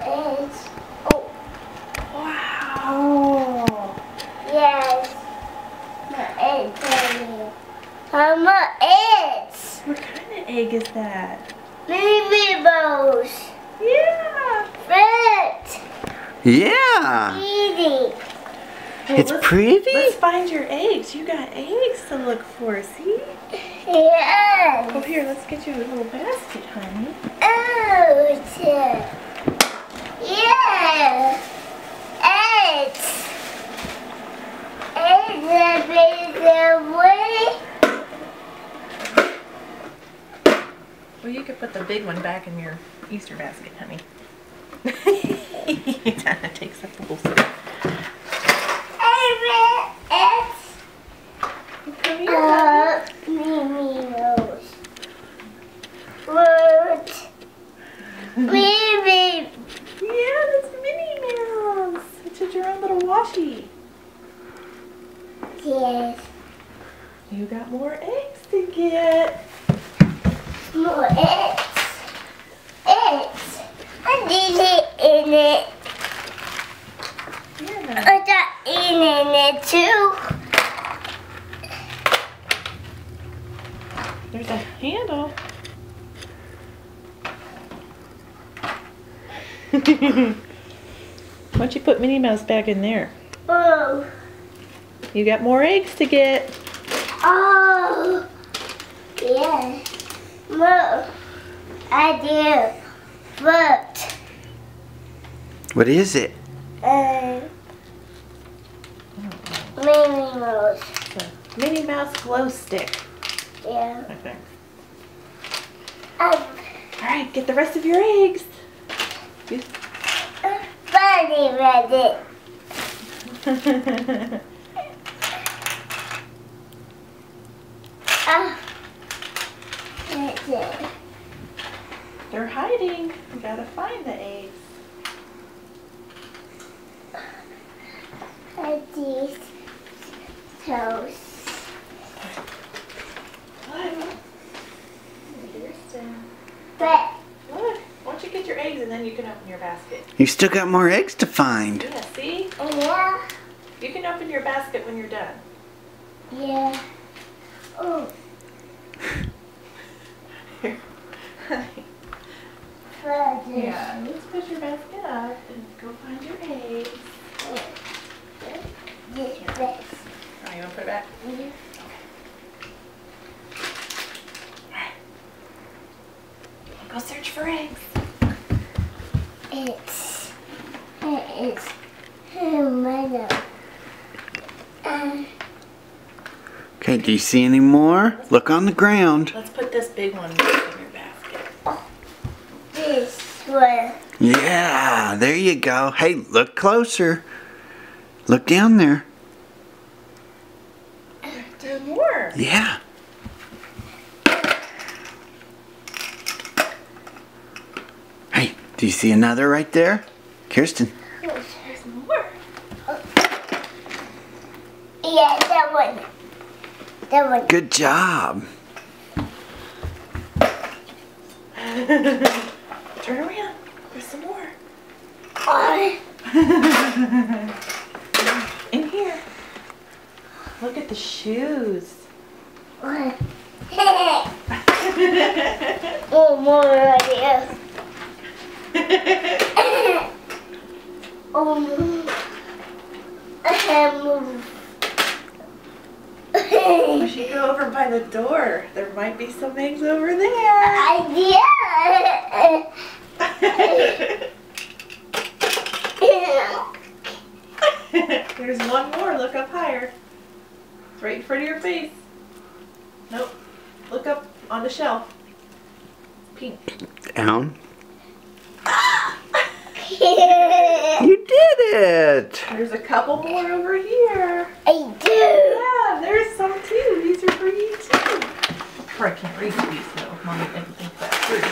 Eggs. Oh. Wow. Yes. My eggs are here. My eggs. What kind of egg is that? Mini meatballs. Yeah. Fruit. Yeah. Eating. Well, It's pretty. Let's find your eggs. You got eggs to look for, see? Yes. Well, here, let's get you a little basket, honey. Oh, yeah. Eggs. Eggs are the way. Well, you could put the big one back in your Easter basket, honey. It kind of takes up the whole space. Eggs. Come here, honey. Mimi's. Fruit. Mimi. Yeah, that's Minnie Mouse. It's just your own little washi. Yes. You got more eggs to get. More eggs. Eggs. I did it in it. Yeah. I got in it too. There's a handle. Why don't you put Minnie Mouse back in there? Oh. You got more eggs to get. Oh. Yeah. Look. I do. Fruit. What is it? Minnie Mouse. Minnie Mouse glow stick. Yeah. Okay. Um, Alright, get the rest of your eggs. Bunny ready. That's it. They're hiding. You gotta find the eggs. These toes. What? But Look, why don't you get your eggs and then you can open your basket. You still got more eggs to find. Yeah, see? yeah, You can open your basket when you're done. yeah. Oh, Here. fudge. Yeah, let's put your basket up and go find your eggs. This. Oh, you want to put it back? Yeah. Go search for eggs. It's mellow. Okay, do you see any more? Look on the ground. Let's put this big one back in your basket. This one. Yeah, there you go. Hey, look closer. Look down there. There's more. Yeah. Hey, do you see another right there? Kirsten. There's more. Yeah, that one. That one. Good job. Turn around. There's some more. Oh. In here. Look at the shoes. Oh, more right here. Oh, We should go over by the door. There might be some eggs over there. idea. There's one more. Look up higher. It's right in front of your face. Nope. Look up on the shelf. Pink. Down. You did it. There's a couple more over here. I do. Yeah, there's some too. These are for you too. Or I can't reach these, so Mommy didn't think that through.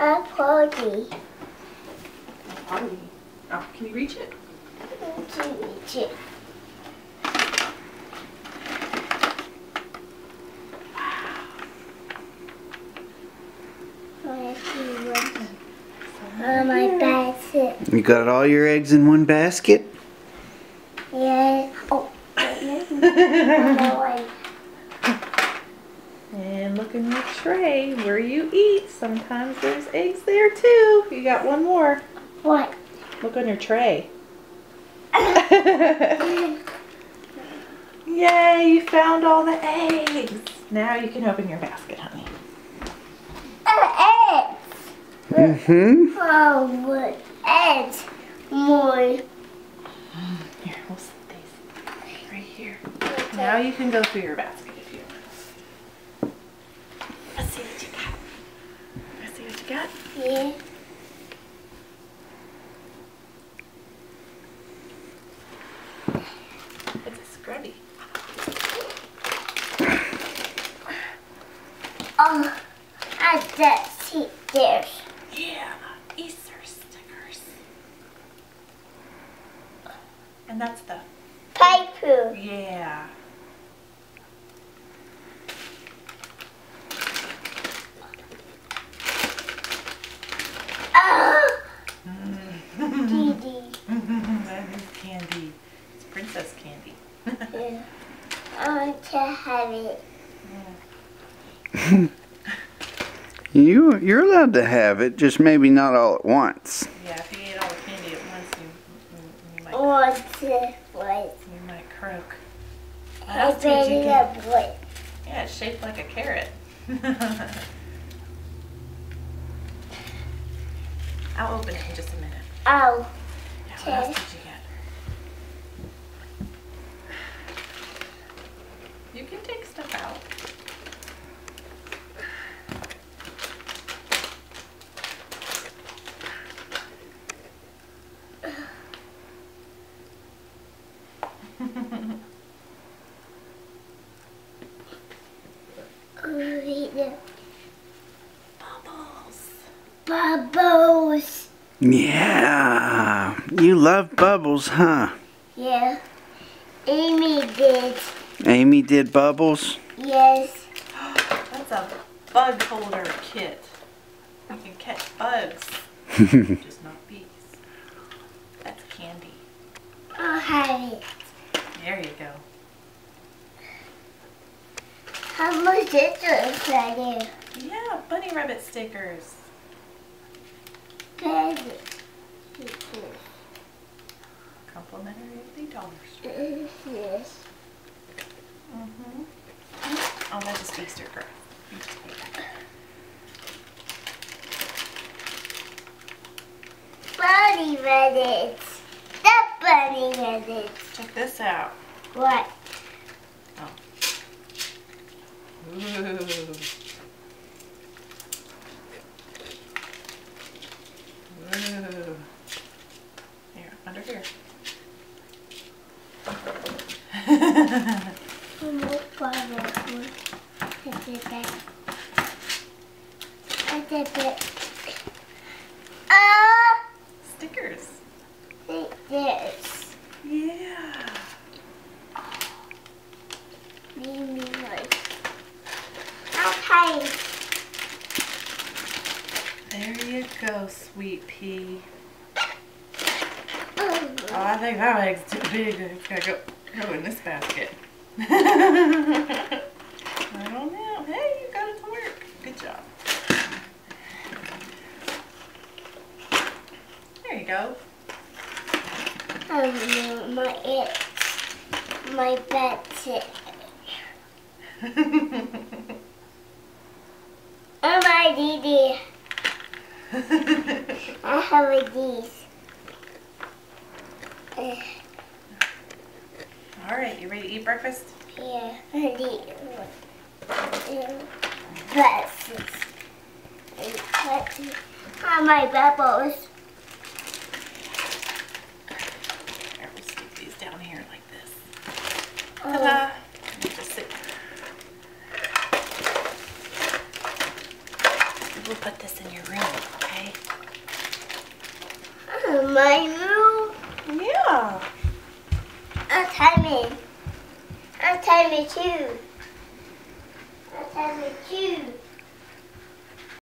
A party. Oh, can you reach it? You got all your eggs in one basket? Yeah. Oh. Another one. And look in your tray where you eat. Sometimes there's eggs there too. You got one more. What? Look on your tray. Yay, you found all the eggs. Now you can open your basket, honey. Eggs. Mm-hmm. Oh, what eggs? More. Here, we'll set these right here. Now you can go through your basket if you want. Let's see what you got. Let's see what you got. Yeah. It's a scrubby. Oh, I just see there. Yeah, Easter stickers. And that's the, Paper. yeah. Oh. Dee That is candy. It's princess candy. Yeah. I want to have it. You're allowed to have it, just maybe not all at once. Yeah, if you ate all the candy at once, I want to what? you might croak. What I else did you bet get? it what? Yeah, it's shaped like a carrot. I'll open it in just a minute. Oh. Yeah, what else did you get? You can take stuff out. Bubbles. Bubbles. Yeah. You love bubbles, huh? Yeah. Amy did. Amy did bubbles? Yes. That's a bug holder kit. You can catch bugs, just not bees. That's candy. I'll have it. There you go. How much is it there? Yeah, bunny rabbit stickers. Baby. Complimentary at the dollar store. Yes. Oh, that's just Easter craft. Bunny rabbits. The bunny rabbits. Check this out. What? Ooh. Ooh. Here, under here. More bubbles. I did that. I did that. Stickers. Take this. Yeah. Maybe like. Okay. There you go, sweet pea. Oh, Oh, I think that eg's too big. It's gotta go in this basket. I don't know. Hey, you got it to work. Good job. There you go. My bed's it. Oh my Didi. I have a these. All right, you ready to eat breakfast? Yeah, glasses. Oh, my bubbles. Here, we'll stick these down here like this. Oh, Ta-da! Just sit. We'll put this in your room, okay? my room. Yeah. I'll time it. I'll time it too. I'll time it too.